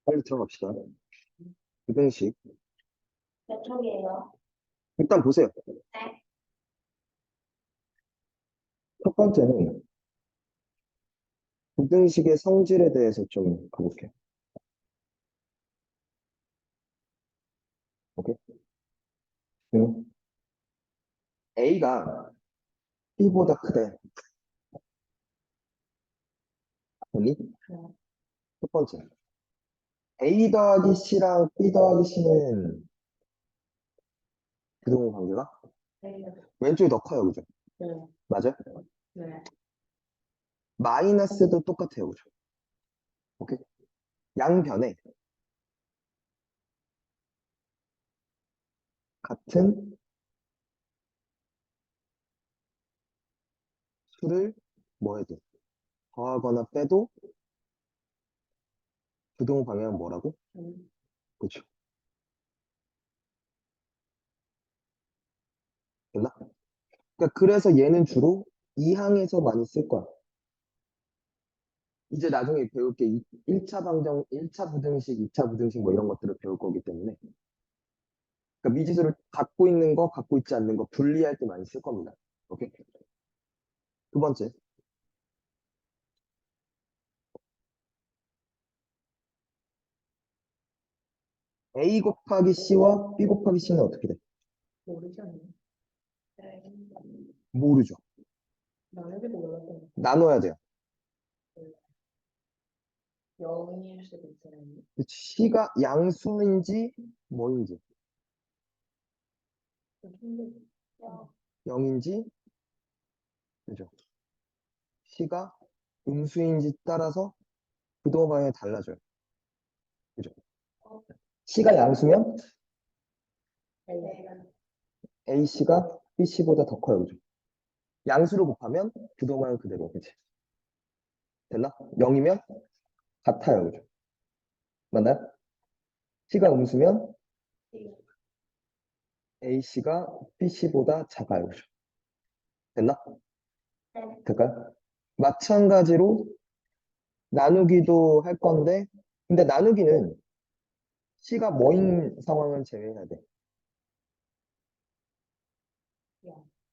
빨리 들어갑시다. 부등식. 몇 쪽이에요? 일단 보세요. 네. 첫 번째는 부등식의 성질에 대해서 좀 가볼게요. 오케이? A가 B보다 크대. 아니? 첫 번째. A 더하기 C랑 B 더하기 C는 부등호 관계가 네. 왼쪽이 더 커요, 그죠? 네. 맞아요? 네. 마이너스도 똑같아요, 그죠? 오케이? 양변에 같은 수를 뭐 해도 더하거나 빼도 부등호 방향은 뭐라고? 그죠? 됐나? 그러니까 그래서 얘는 주로 2항에서 많이 쓸 거야. 이제 나중에 배울 게 1차 방정, 1차 부등식, 2차 부등식 뭐 이런 것들을 배울 거기 때문에. 그러니까 미지수를 갖고 있는 거, 갖고 있지 않는 거 분리할 때 많이 쓸 겁니다. 오케이? 두 번째. A 곱하기 C와 B 곱하기 C는 어떻게 돼? 모르지 않나요? 네. 모르죠. 나누기도 몰랐어요. 나눠야 돼요. 0일 수도 있어요. C가 양수인지 뭐인지, 영. 0인지, 그죠? C가 음수인지 따라서 부등호 방향이 달라져요. 그죠? C가 양수면 네. AC가 BC보다 더 커요. 그죠? 양수로 곱하면 부등호 방향 그대로. 그치? 됐나? 0이면 같아요. 그죠? 맞나요? C가 음수면 AC가 BC보다 작아요. 그죠? 됐나? 네. 될까요? 마찬가지로 나누기도 할 건데, 근데 나누기는 C가 뭐인 상황을 제외해야 돼.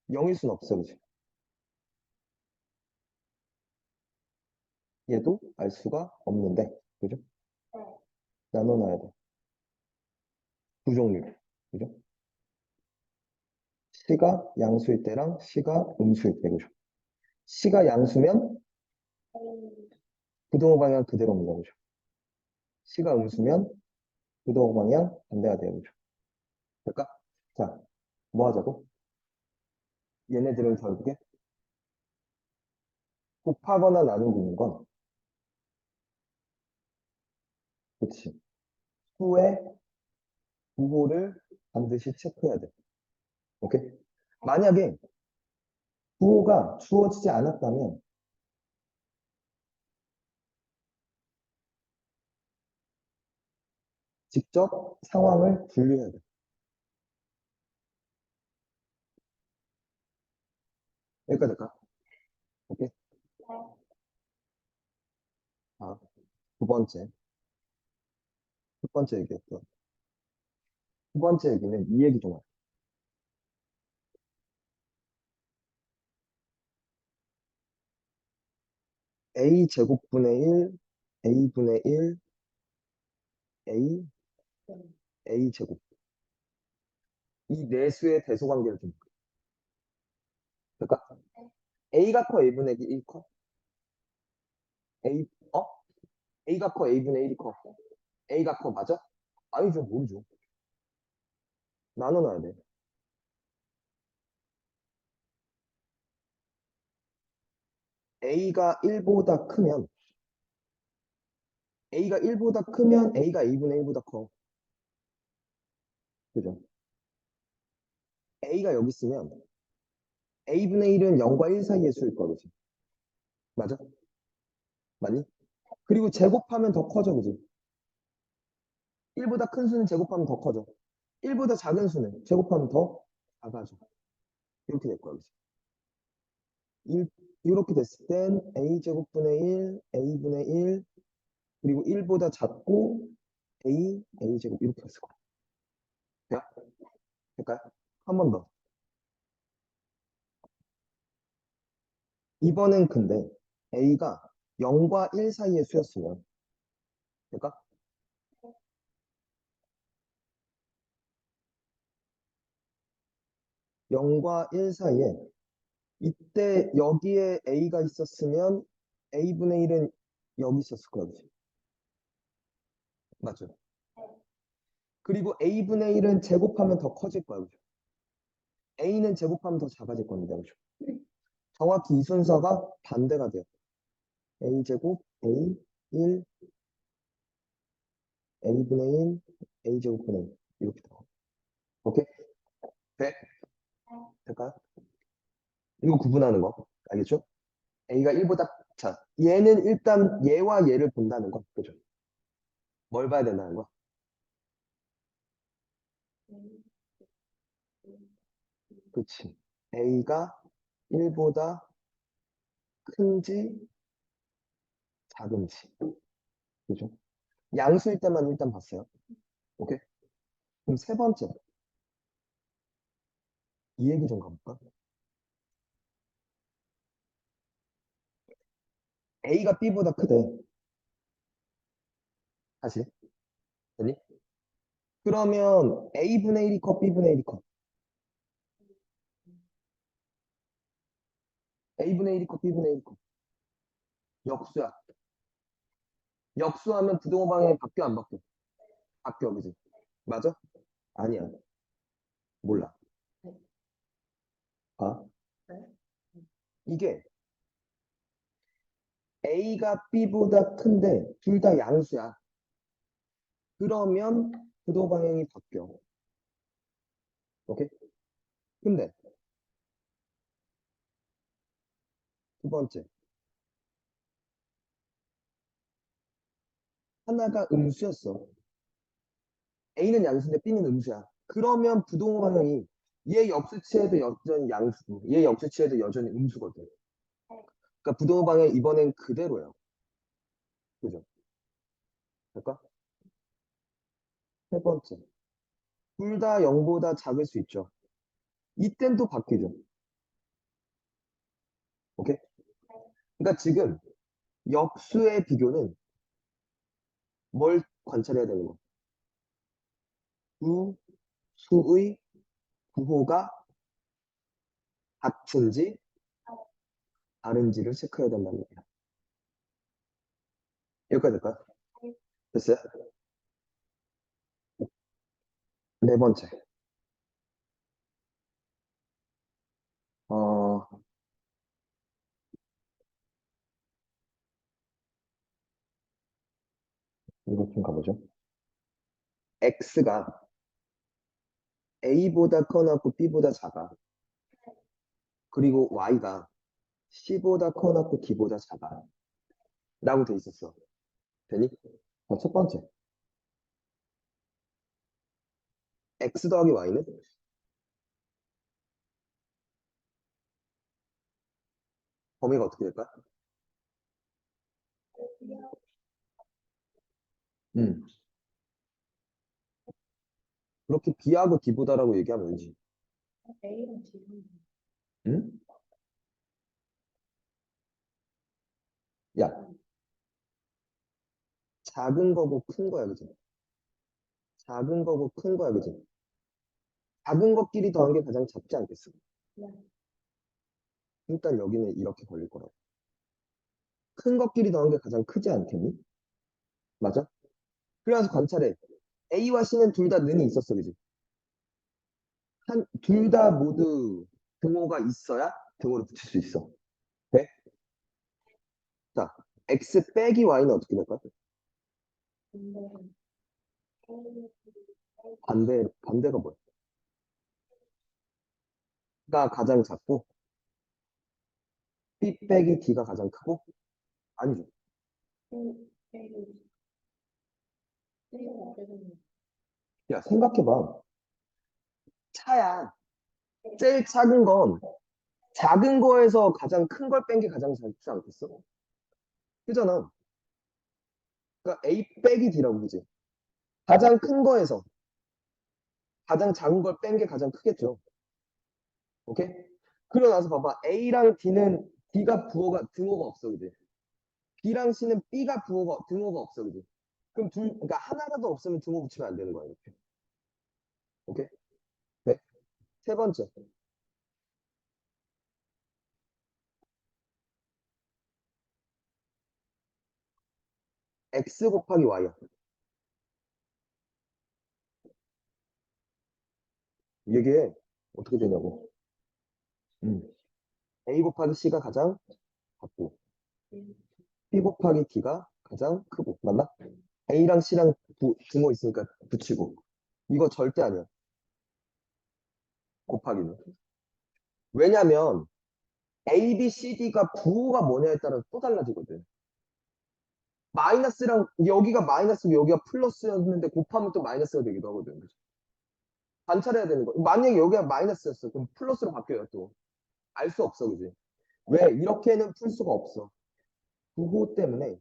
0일 순 없어. 그죠? 얘도 알 수가 없는데. 그죠? 나눠놔야 돼. 부종류. 그죠? C가 양수일 때랑 C가 음수일 때. 그죠? C가 양수면 부등호 방향 그대로입니다. 그죠? C가 음수면 부등호 방향 반대가 돼요. 그죠? 될까? 자, 뭐 하자고? 얘네들을 결국에 곱하거나 나누는 건, 그치? 후에 부호를 반드시 체크해야 돼. 오케이? 만약에 부호가 주어지지 않았다면 직접 상황을 분류해야 돼. 여기까지 할까? 오케이? 아, 두 번째. 첫 번째 얘기했던. 두 번째 얘기는 이 얘기 좀 하자. A 제곱분의 1, A분의 1, A, A 제곱. 이 네 수의 대소 관계를 좀 볼까? 그러니까 A가 커 A분의 1이 커? A, 어? A가 커 A분의 1이 커? A가 커 맞아? 아니죠, 모르죠. 나눠놔야 돼. A가 1보다 크면 A가 1보다 크면 A가 A분의 1보다 커. 그죠? A가 여기 있으면 A분의 1은 0과 1 사이의 수일 거지. 맞아? 맞니? 그리고 제곱하면 더 커져, 그지? 1보다 큰 수는 제곱하면 더 커져. 1보다 작은 수는 제곱하면 더 작아져. 이렇게 될 거야, 그지? 이렇게 됐을 땐 A제곱분의 1, A분의 1, 그리고 1보다 작고 a제곱 이렇게 했을 거야. 돼요? 될까요? 한 번 더. 이번엔 근데 a가 0과 1 사이의 수였으면 될까? 0과 1 사이에 이때 여기에 a가 있었으면 a분의 1은 여기 있었을 거야. 그치? 맞죠? 그리고 a분의 1은 제곱하면 더 커질 거야. 그죠? a는 제곱하면 더 작아질 겁니다. 그죠? 정확히 이 순서가 반대가 돼요. a제곱, a, 1, a분의 1, a제곱분의 1 이렇게 나와. 오케이? 돼? 될까요? 이거 구분하는 거 알겠죠? a가 1보다 자 얘는 일단 얘와 얘를 본다는 거 그죠? 뭘 봐야 된다는 거? 그치 a가 1보다 큰지 작은지 그죠? 양수일 때만 일단 봤어요. 오케이? 그럼 세 번째 이 얘기 좀 가볼까? a가 b보다 크대. 다시 되니? 그러면 a분의 1이 커 b분의 1이 커? a분의 1이 커 b분의 1이 커? 역수야. 역수하면 부동호 방향이 바뀌어 안 바뀌어? 바뀌어 그지? 맞아? 아니야. 몰라. 봐. 네. 이게 A가 B보다 큰데 둘 다 양수야. 그러면 부도 방향이 바뀌어. 오케이? 근데 두 번째. 하나가 음수였어. A는 양수인데 B는 음수야. 그러면 부동호 방향이 얘 역수치에도 여전히 양수고 얘 역수치에도 여전히 음수거든. 그러니까 부동호 방향 이번엔 그대로예요. 그죠? 될까? 세 번째. 둘 다 0보다 작을 수 있죠. 이땐 또 바뀌죠. 오케이? 그러니까 지금 역수의 비교는 뭘 관찰해야 되는 거야? 구, 수의 부호가 같은지 다른지를 체크해야 된다는 거야. 여기까지 될까요? 됐어요? 네 번째. 어, 이거 좀 가보죠. X가 A보다 커놨고 B보다 작아. 그리고 Y가 C보다 커놨고 D보다 작아. 라고 돼 있었어. 되니? 자, 첫 번째. X 더하기 Y는 범위가 어떻게 될까? 음. 그렇게 B하고 D보다라고 얘기하면 되지. A랑 D는 응? 야, 작은 거고 큰 거야, 그지? 작은 거고 큰 거야, 그지? 작은 것끼리 더한 게 가장 작지 않겠어? 네. 일단 여기는 이렇게 걸릴 거라고. 큰 것끼리 더한 게 가장 크지 않겠니? 맞아? 그래서 관찰해. A와 C는 둘 다 는이 있었어, 그지? 둘 다 모두 등호가 있어야 등호를 붙일 수 있어. 돼? 자, X 빼기 Y는 어떻게 될까? 근데 반대가 뭐야? 가 가장 작고, B 빼기 D가 가장 크고? 아니죠. A가 어떻게 되는 야, 생각해봐. 차야. 제일 작은 거에서 가장 큰 걸 뺀 게 가장 작지 않겠어? 그잖아. 그러니까 A 빼기 D라고 그지? 가장 큰 거에서 가장 작은 걸 뺀 게 가장 크겠죠. 오케이? 그러고 나서 봐봐. A랑 D가 부호가 등호가 없어, 그지? B랑 C는 B가 등호가 없어, 그지? 그럼 그러니까 하나라도 없으면 등호 붙이면 안 되는 거야, 이렇게. 오케이? 네. 세 번째. X 곱하기 Y야. 이게 어떻게 되냐고. 음. A 곱하기 C가 가장 작고, B 곱하기 D가 가장 크고, 맞나? A랑 C랑 등호 있으니까 붙이고. 이거 절대 아니야. 곱하기는. 왜냐면 A, B, C, D가 부호가 뭐냐에 따라 또 달라지거든. 마이너스랑 여기가 마이너스고 여기가 플러스였는데 곱하면 또 마이너스가 되기도 하거든. 그죠? 관찰해야 되는 거. 만약에 여기가 마이너스였어. 그럼 플러스로 바뀌어요 또. 알 수 없어, 그지? 왜? 이렇게는 풀 수가 없어. 부호 때문에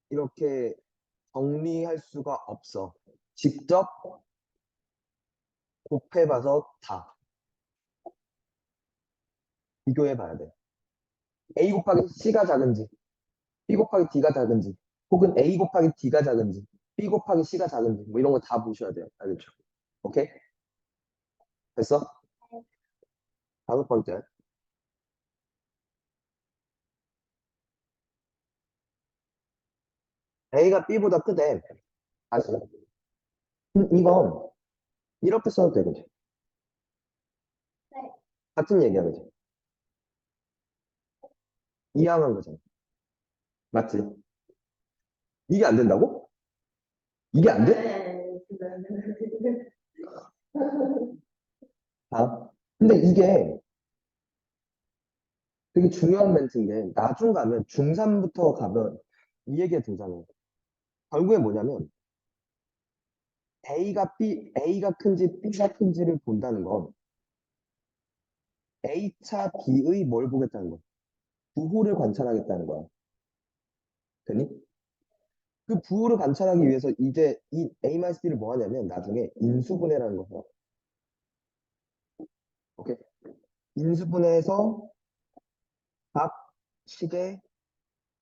이렇게 정리할 수가 없어. 직접 곱해봐서 다 비교해 봐야 돼. A 곱하기 C가 작은지, B 곱하기 D가 작은지, 혹은 A 곱하기 D가 작은지, B 곱하기 C가 작은지, 뭐 이런 거 다 보셔야 돼요. 알겠죠? 오케이? 됐어? 다섯 번째. A가 B보다 크대. 다시. 이건 이렇게 써도 되거든. 네. 같은 얘기야, 그지? 이항한 거잖아. 맞지? 이게 안 된다고? 이게 안 돼? 아. 근데 이게 되게 중요한 멘트인 게 나중 가면 중3부터 가면 이 얘기가 등장해. 결국에 뭐냐면 A가 큰지 B가 큰지를 본다는 건 A차 B의 뭘 보겠다는 거야? 부호를 관찰하겠다는 거야. 되니? 그 부호를 관찰하기 위해서 이제 이 A-B를 뭐 하냐면 나중에 인수분해라는 거 해요. 오케이? 인수분해해서 각 식의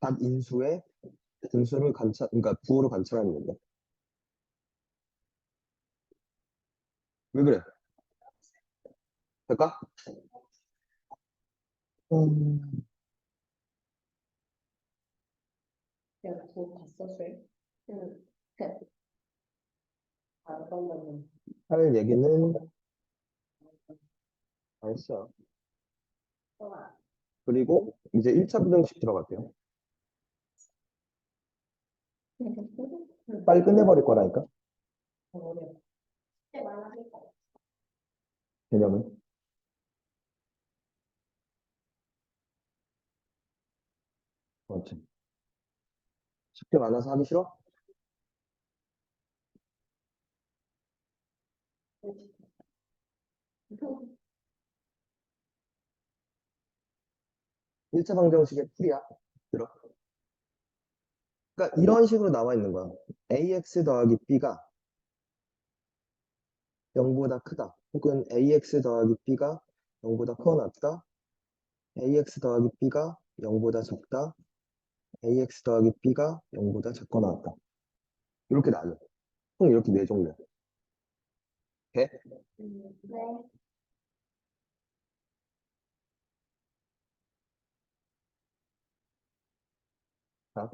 각 인수의 등수를 그러니까 부호를 관찰하는 건데. 왜 그래? 될까? 음, 내가 그거 봤었어요. 응. 아, 잠깐만요. 할 얘기는 다 했어. 아, 그리고 이제 1차 부등식 들어갈게요. 빨리 끝내버릴 거라니까, 어려워. 쉽게 말하니까. 개념은. 맞지? 쉽게 많아서 하기 싫어? 1차 방정식의 풀이야. 들어. 그러니까 이런 식으로 나와 있는 거야. ax 더하기 b가 0보다 크다. 혹은 ax 더하기 b가 0보다 커 낫다. ax 더하기 b가 0보다 적다. ax 더하기 b가 0보다 작거나 같다. 이렇게 나눠. 총 이렇게 네 종류야. 돼? 네. 자,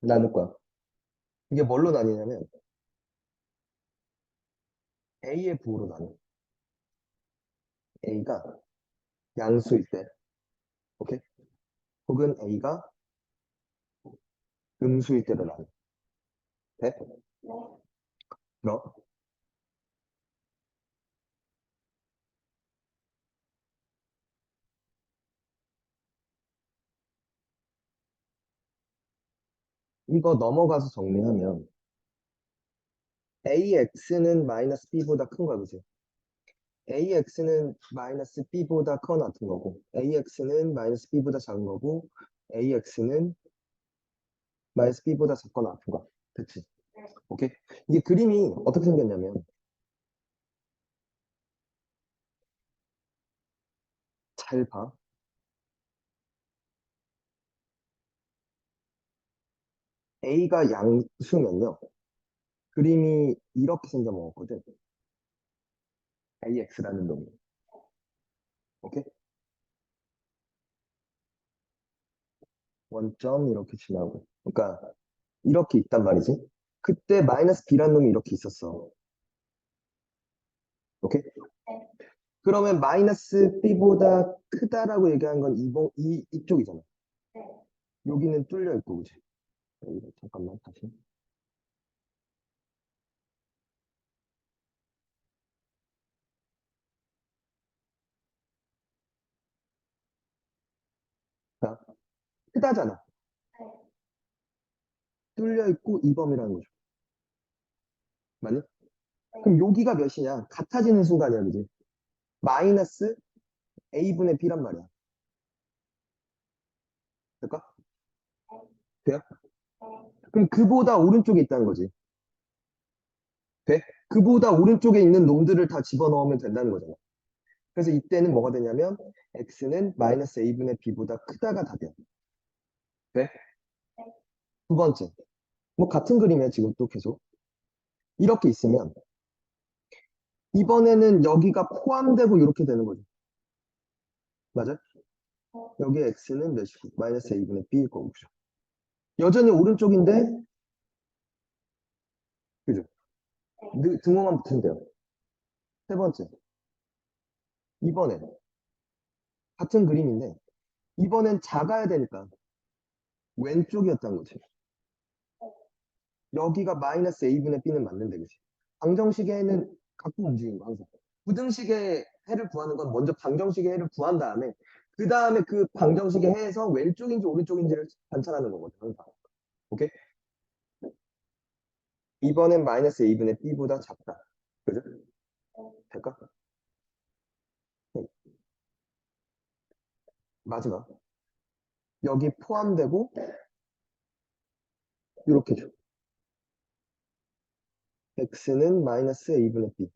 나눌 거야. 이게 뭘로 나뉘냐면 a의 부호로 나눠. a가 양수일 때, 오케이? 혹은 a가 음수일 때로 나눠. 돼? 그럼 이거 넘어가서 정리하면 AX는 마이너스 B보다 큰 거야, 그지? AX는 마이너스 B보다 크거나 같은 거고, AX는 마이너스 B보다 작은 거고, AX는 마이너스 B보다 작거나 같은 거. 그치? 오케이? 이게 그림이 어떻게 생겼냐면, 잘 봐. A가 양수면요. 그림이 이렇게 생겨먹었거든. AX라는 놈이. 오케이? 원점 이렇게 지나고. 그러니까 이렇게 있단 말이지. 그때 마이너스 B라는 놈이 이렇게 있었어. 오케이? 그러면 마이너스 B보다 크다라고 얘기한 건 이쪽이잖아. 여기는 뚫려 있고, 그지? 잠깐만, 다시. 자, 크다잖아. 뚫려 있고 이범이라는 거죠. 맞니? 그럼 여기가 몇이냐? 같아지는 순간이야, 그지? 마이너스 A분의 B란 말이야. 될까? 돼요? 그럼 그보다 오른쪽에 있다는 거지. 돼? 그보다 오른쪽에 있는 놈들을 다 집어넣으면 된다는 거잖아. 그래서 이때는 뭐가 되냐면 x는 마이너스 a분의 b보다 크다가 답이야. 돼? 두 번째. 뭐 같은 그림이야 지금 또 계속. 이렇게 있으면 이번에는 여기가 포함되고 이렇게 되는 거죠. 맞아? 여기 x는 몇이고 마이너스 a분의 b일 거고. 그죠? 여전히 오른쪽인데 그죠? 등호만 붙으면 돼요. 세 번째. 이번엔 같은 그림인데 이번엔 작아야 되니까 왼쪽이었던 거지. 여기가 마이너스 a분의 b는 맞는데, 그치? 방정식에는 갖고 움직이는 거, 항상. 부등식의 해를 구하는 건 먼저 방정식의 해를 구한 다음에, 그 다음에 그 방정식의 해에서 왼쪽인지 오른쪽인지를 관찰하는 거거든, 항상. 오케이? 이번엔 마이너스 a분의 b보다 작다. 그죠? 될까? 네. 마지막. 여기 포함되고, 이렇게 줘. x는 마이너스 a분의 b.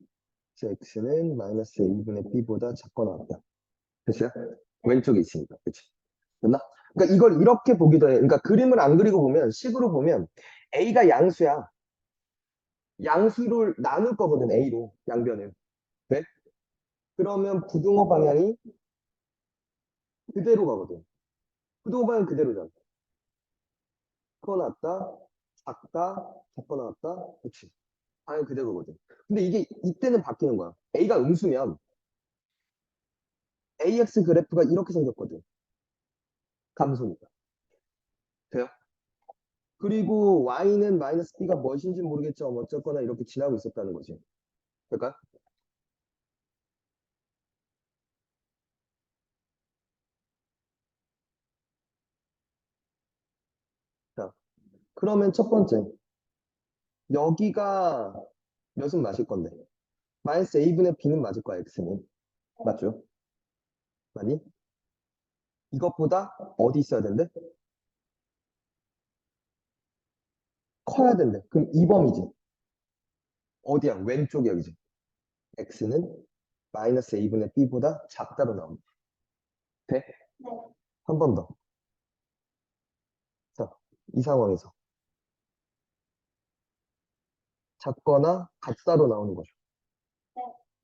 그래서 x는 마이너스 a분의 b보다 작거나 같다. 됐어요? 왼쪽에 있으니까. 그치? 됐나? 그러니까 이걸 이렇게 보기도 해. 그러니까 그림을 안 그리고 보면, 식으로 보면, A가 양수야. 양수를 나눌 거거든, A로, 양변을. 네? 그러면 부등호 방향이 그대로 가거든. 부등호 방향 그대로잖아. 커 났다, 작다, 작거 나왔다, 그치. 방향 그대로거든. 근데 이게 이때는 바뀌는 거야. A가 음수면 AX 그래프가 이렇게 생겼거든. 감소니까. 돼요? 그리고 Y는 마이너스 B가 무엇인지 모르겠죠. 어쨌거나 이렇게 지나고 있었다는 거지. 그러니까 자, 그러면 첫 번째, 여기가 몇은 맞을 건데? 마이너스 a분의 b는 맞을 거야, x는. 맞죠? 맞니? 이것보다 어디 있어야 된대? 커야 된대. 그럼 2범이지. 어디야? 왼쪽이야, 그지? x는 마이너스 a분의 b보다 작다로 나옵니다. 돼? 한 번 더. 자, 이 상황에서 작거나 같다로 나오는 거죠.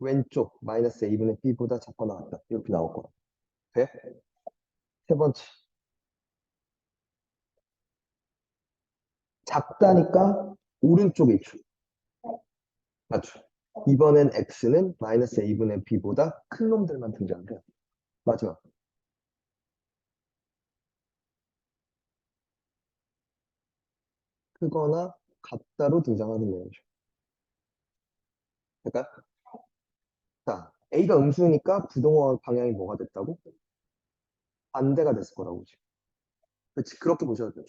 왼쪽 마이너스 a분의 b보다 작거나 같다. 이렇게 나올 거야. 돼? 세 번째. 작다니까 오른쪽에 있죠. 맞죠? 이번엔 x는 마이너스 a분의 b보다 큰 놈들만 등장해요. 마지막. 크거나 같다로 등장하는 내용이죠. 그러니까 자, A가 음수니까 부동호 방향이 뭐가 됐다고? 반대가 됐을 거라고. 지금. 그렇지, 그렇게 보셔도 돼요.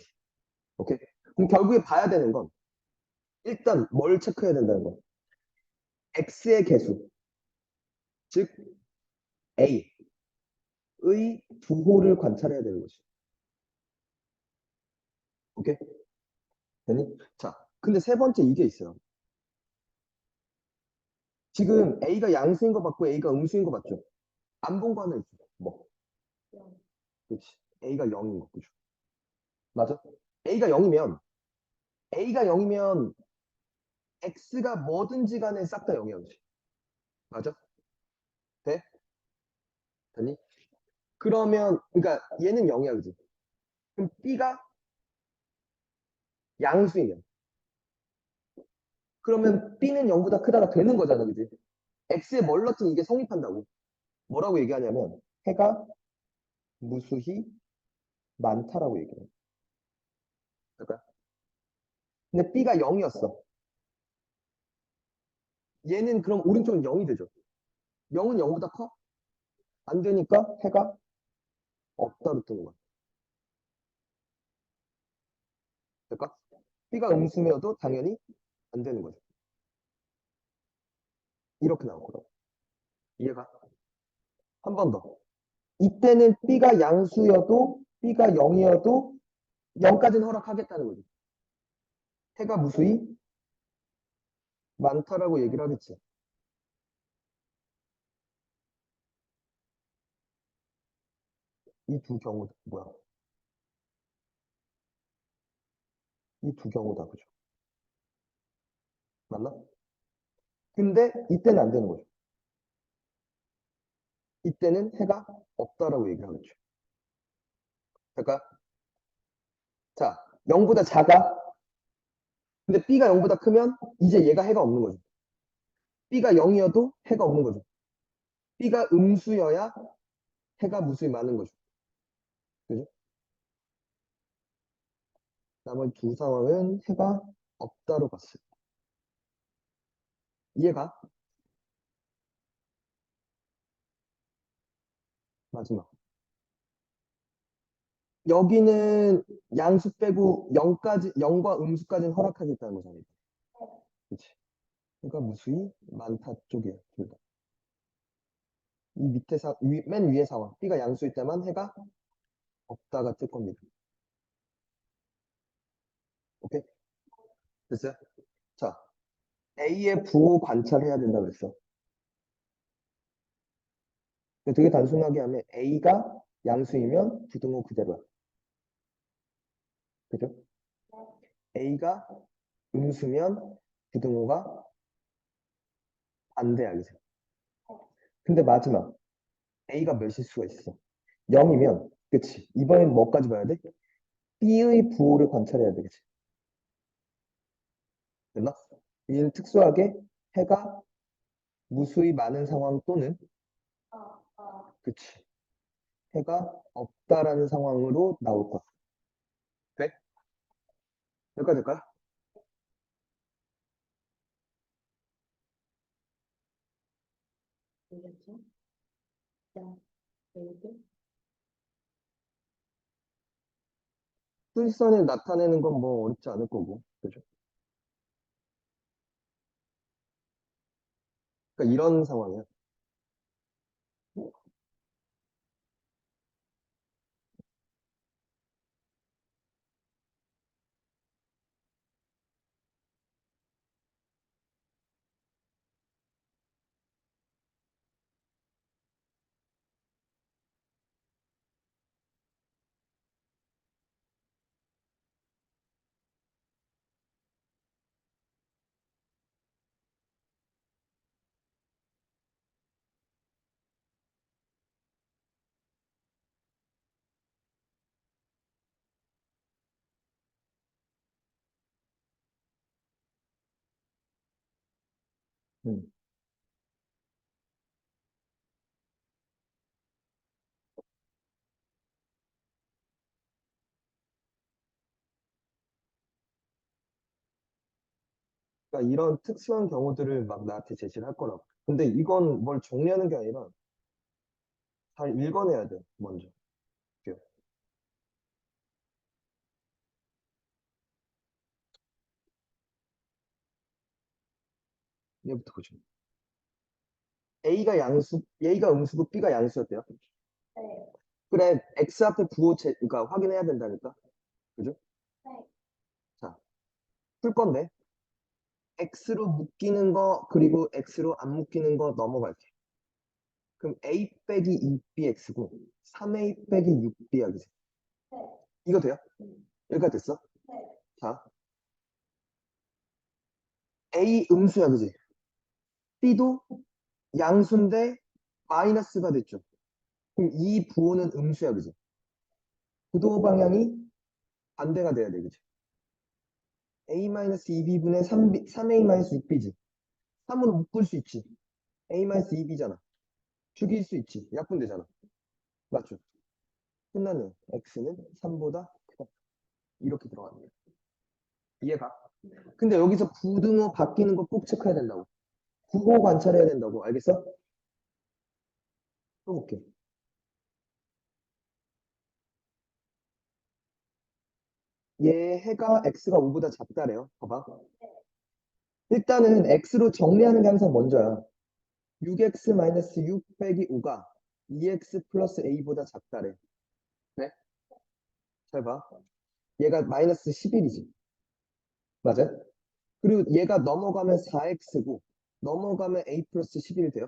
오케이? 그럼 결국에 봐야 되는 건 일단 뭘 체크해야 된다는 거야? x의 개수, 즉 a의 부호를 관찰해야 되는 거지. 오케이? 되니? 자, 근데 세 번째 이게 있어요. 지금 a가 양수인 거 맞고 a가 음수인 거 맞죠? 안 본 거 하나 있어. 뭐? 그렇지. a가 0인 거, 그죠? 맞아? a가 0이면 a가 0이면 x가 뭐든지 간에 싹 다 0이야, 그지? 맞아? 돼? 되니? 그러면 그러니까 얘는 0이야, 그지? 그럼 b가 양수이면 그러면 b는 0보다 크다가 되는 거잖아, 그지? x에 뭘 넣든 이게 성립한다고. 뭐라고 얘기하냐면 해가 무수히 많다라고 얘기해. 그러니까 근데 b가 0이었어. 얘는 그럼 오른쪽은 0이 되죠. 0은 0보다 커? 안 되니까 해가 없다로 뜨는 거야. 그러니까 b가 음수면도 당연히 안 되는 거죠. 이렇게 나오거든. 이해가? 한 번 더. 이때는 b가 양수여도 b가 0이어도 0까지는 허락하겠다는 거지. 해가 무수히 많다라고 얘기를 하겠지. 이 두 경우 뭐야? 이 두 경우다, 그죠? 맞나? 근데 이때는 안 되는 거죠. 이때는 해가 없다라고 얘기를 하겠죠. 그러니까 자 0보다 작아. 근데 b가 0보다 크면 이제 얘가 해가 없는 거죠. b가 0이어도 해가 없는 거죠. b가 음수여야 해가 무수히 많은 거죠. 그죠? 나머지 두 상황은 해가 없다로 봤어요. 이해가? 마지막. 여기는 양수 빼고 0까지, 0과 음수까지는 허락하겠다는 거잖아요. 그치? 그러니까 무수히 많다 쪽이에요. 둘 다. 이 밑에 맨 위에 상황. b가 양수일 때만 해가 없다가 뜰 겁니다. 오케이? 됐어요? 자, A의 부호 관찰해야 된다고 했어. 되게 단순하게 하면 A가 양수이면 부등호 그대로야. 그죠? A가 음수면 부등호가 반대야, 그죠? 근데 마지막 A가 몇일 수가 있어? 0이면 그치? 이번엔 뭐까지 봐야 돼? B의 부호를 관찰해야 돼, 그치? 됐나? 얘는 특수하게 해가 무수히 많은 상황 또는 그치? 해가 없다라는 상황으로 나올 거야. 돼? 여기까지 될까요? 수직선을 나타내는 건 뭐 어렵지 않을 거고, 그죠? 그러니까 이런 상황이야. 음. 그러니까 이런 특수한 경우들을 막 나한테 제시를 할 거라고. 근데 이건 뭘 정리하는 게 아니라 잘 읽어내야 돼, 먼저. 이렇게. 얘부터 보죠. A가 음수고 B가 양수였대요. 네. 그래, X 앞에 그러니까 확인해야 된다니까. 그죠? 네. 자, 풀 건데. X로 묶이는 거, 그리고 X로 안 묶이는 거 넘어갈게. 그럼 A 빼기 2BX고, 3A 빼기 6B 하기. 네. 이거 돼요? 여기까지 됐어? 네. 자, A 음수야, 그지? B도 양수인데 마이너스가 됐죠. 그럼 이 부호는 음수야, 그지? 부도 방향이 반대가 돼야 돼, 그지? A-2B분의 3A-6B지. 3으로 묶을 수 있지. A-2B잖아. 죽일 수 있지. 약분되잖아. 맞죠? 끝났네. X는 3보다 크다. 이렇게 들어가는 거야. 이해가? 근데 여기서 부등호 바뀌는 거 꼭 체크해야 된다고. 부호 관찰해야 된다고. 알겠어? 또 볼게. 얘 해가 X가 5보다 작다래요. 봐봐. 일단은 X로 정리하는 게 항상 먼저야. 6X-6 빼기 5가 2X 플러스 A보다 작다래. 네? 잘 봐. 얘가 마이너스 11이지. 맞아? 그리고 얘가 넘어가면 4X고 넘어가면 A 플러스 11이 돼요.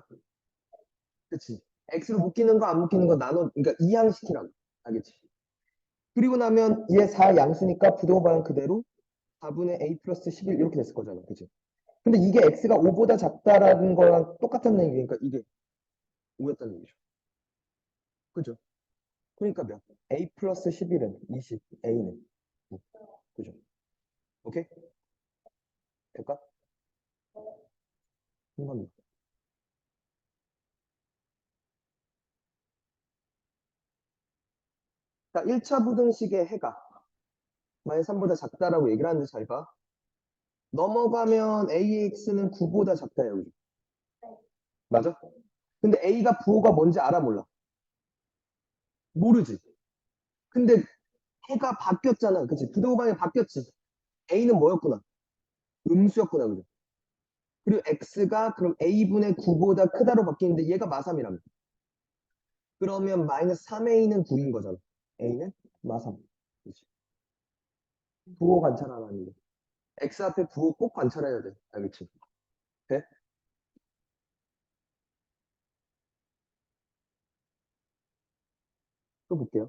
그치? X로 묶이는 거 안 묶이는 거 그러니까 이항시키라고. 알겠지? 그리고 나면 얘 4 양수니까 부등호 방향 그대로 4분의 A 플러스 11 이렇게 됐을 거잖아. 그치? 근데 이게 X가 5보다 작다라는 거랑 똑같은 얘기니까 이게 5였다는 얘기죠. 그죠? 그러니까 몇? A 플러스 11은 20, A는 9. 그죠? 오케이? 될까? 한 번 더. 자, 1차 부등식의 해가 마이너스 3보다 작다라고 얘기를 하는데 잘 봐. 넘어가면 AX는 9보다 작다예요. 그죠? 맞아? 근데 A가 부호가 뭔지 알아 몰라? 모르지. 근데 해가 바뀌었잖아. 그치? 부등호방이 바뀌었지. A는 뭐였구나? 음수였구나. 그죠? 그리고 X가 그럼 A분의 9보다 크다로 바뀌는데 얘가 마삼이라며. 그러면 마이너스 3A는 9인 거잖아. A는 마삼. 그치? 부호 관찰하라는 게. X 앞에 부호 꼭 관찰해야 돼. 알겠지? 돼? 또 볼게요.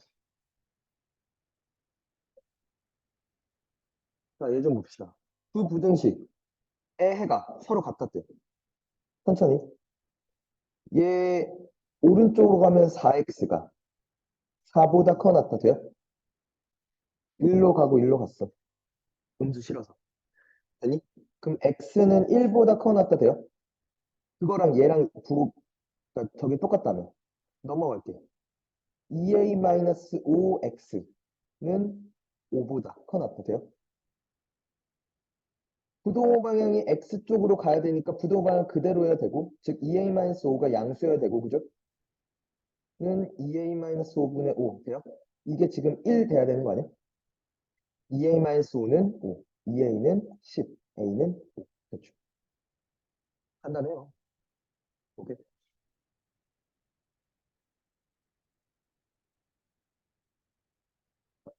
자, 얘 좀 봅시다. 두 부등식의 해가 서로 같았대. 천천히. 얘 오른쪽으로 가면 4x가 4보다 커 낫다 돼요? 1로 가고 1로 갔어. 음수 싫어서. 되니? 그럼 x는 1보다 커 낫다 돼요? 그거랑 얘랑 그러니까 저기 똑같다며. 넘어갈게. 2a-5x는 5보다 커 낫다 돼요? 부동호 방향이 x 쪽으로 가야 되니까 부동호 방향 그대로여야 되고, 즉 2a-5가 양수여야 되고, 그죠? 는 2a-5분의 5 돼요? 이게 지금 1 돼야 되는 거 아니야? 2a-5는 5, 2a는 10, a는 5. 그렇죠. 간단해요. 오케이.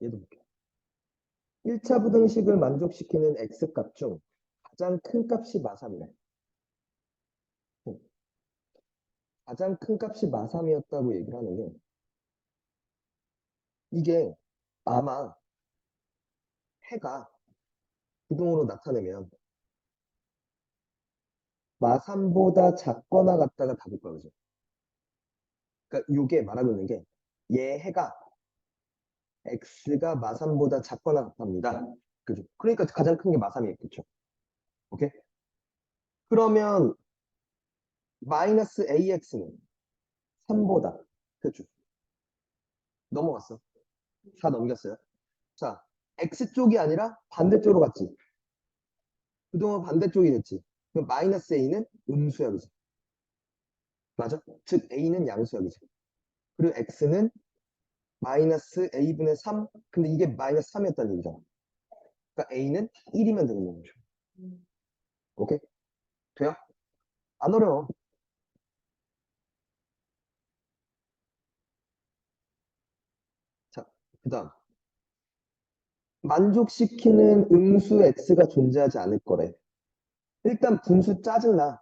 얘도 볼게요. 1차 부등식을 만족시키는 x값 중 가장 큰 값이 마삼이래. 가장 큰 값이 마삼이었다고 얘기를 하는 게 이게 아마 해가 부등호로 나타내면 마삼보다 작거나 같다가 답일 거야. 그죠? 그러니까 이게 말하고 있는 게 얘 해가 x가 마삼보다 작거나 같답니다. 그죠? 그러니까 가장 큰 게 마삼이겠죠. 오케이? 그러면 마이너스 ax는 3보다 그죠? 넘어갔어. 4 넘겼어요. 자, x쪽이 아니라 반대쪽으로 갔지. 그동안 반대쪽이 됐지. 그럼 마이너스 a는 음수야, 그지? 맞아? 즉 a는 양수야, 그지? 그리고 x는 마이너스 a분의 3. 근데 이게 마이너스 3이었다는 얘기잖아. 그러니까 a는 1이면 되는 거죠. 오케이? 돼요? 안 어려워. 자, 그 다음. 만족시키는 음수 x가 존재하지 않을 거래. 일단 분수 짜증나.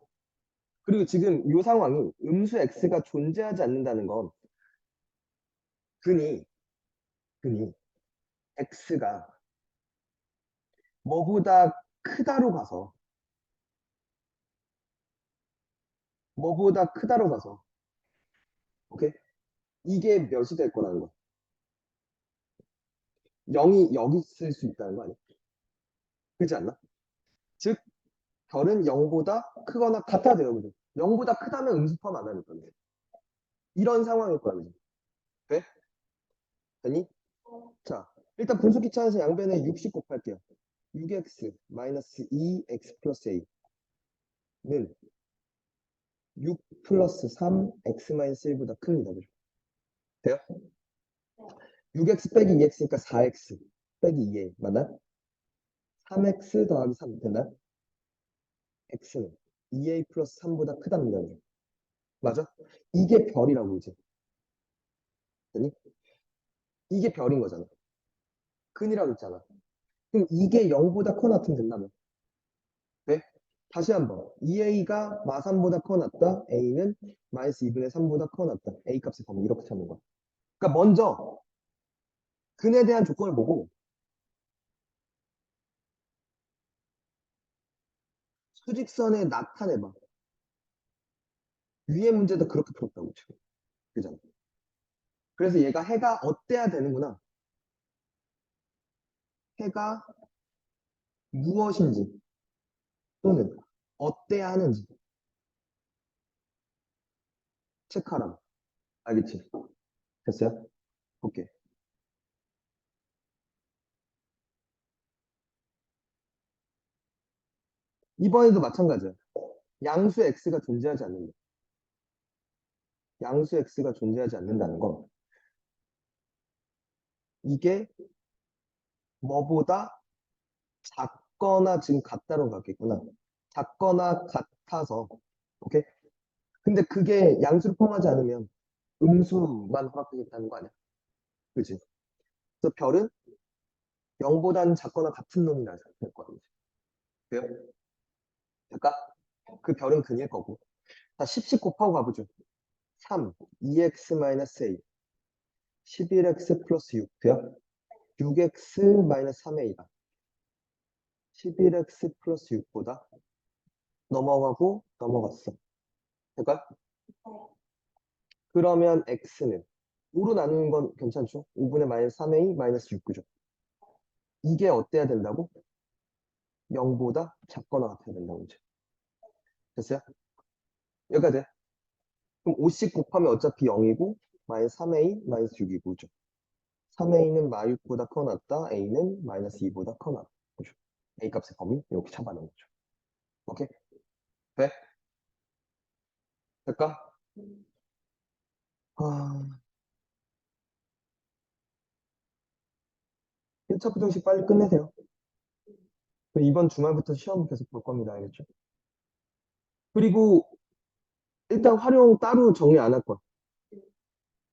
그리고 지금 이 상황이 음수 x가 존재하지 않는다는 건 근이, 근이 x가 뭐보다 크다로 가서, 뭐보다 크다로 가서, 오케이? 이게 몇이 될 거라는 거야. 0이 여기 있을 수 있다는 거 아니야? 그렇지 않나? 즉, 별은 0보다 크거나 같아야 돼요. 그죠? 0보다 크다면 음수 포함 안 하니까. 이런 상황일 거야. 그죠? 돼? 되니? 자, 일단 분수 귀찮아서 양변에 60 곱할게요. 6x 마이너스 2x 플러스 a는 6 플러스 3 x 마이너스 1보다 큽니다. 그죠? 돼요? 6x 빼기 2x니까 4x 빼기 2a 맞나? 3x 더하기 3 되나? x는 2a 플러스 3보다 크답니다. 그죠? 맞아? 이게 별이라고 이제. 되니? 이게 별인 거잖아. 근이라고 했잖아. 그럼 이게 0보다 커 같으면 된다며. 네? 다시 한번. 2a가 마3보다 커 낫다. a는 마이너스 2분의 3보다 커 낫다. a 값의 범위 이렇게 찾는 거야. 그러니까 먼저 근에 대한 조건을 보고 수직선에 나타내봐. 위의 문제도 그렇게 풀었다고 지금. 그잖아. 그래서 얘가 해가 어때야 되는구나. 해가 무엇인지 또는 어때야 하는지 체크하라고. 알겠지? 됐어요? 오케이. 이번에도 마찬가지야. 양수 x가 존재하지 않는다. 양수 x가 존재하지 않는다는 건 이게 뭐보다 작거나 지금 같다로 가겠구나. 작거나 같아서 오케이? 근데 그게 양수를 포함하지 않으면 음수만 허락되겠다는 거 아니야? 그지? 그래서 별은 0보다는 작거나 같은 놈이 나야 될 거야. 돼요? 그러니까 그 별은 근일 거고. 자, 10씩 곱하고 가보죠. 3, 2x 마이너스 a, 11x 플러스 6 돼요? 6x 마이너스 3a가 11x 플러스 6보다 넘어가고 넘어갔어. 그러니까 그러면 x는 5로 나누는 건 괜찮죠? 5분의 마이너스 3a 마이너스 6 그죠? 이게 어때야 된다고? 0보다 작거나 같아야 된다고 이제. 됐어요? 여기가 돼. 그럼 5씩 곱하면 어차피 0이고 마이너스 3a 마이너스 6이고 그죠? 3a는 마6보다 커 낫다. a는 마이너스 2보다 커 낫다. 그죠? a 값의 범위 이렇게 잡아내는 거죠. 오케이? 돼? 될까? 아, 1차 부등식 빨리 끝내세요. 그럼 이번 주말부터 시험 계속 볼 겁니다. 알겠죠? 그리고 일단 활용 따로 정리 안 할 거야.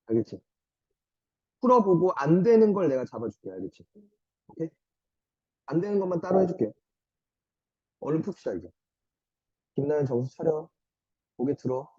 알겠지? 풀어보고 안 되는 걸 내가 잡아줄게. 알겠지? 오케이? 안 되는 것만 따로 해줄게. 얼른 풉시다, 이제. 김나연 정신 차려. 고개 들어.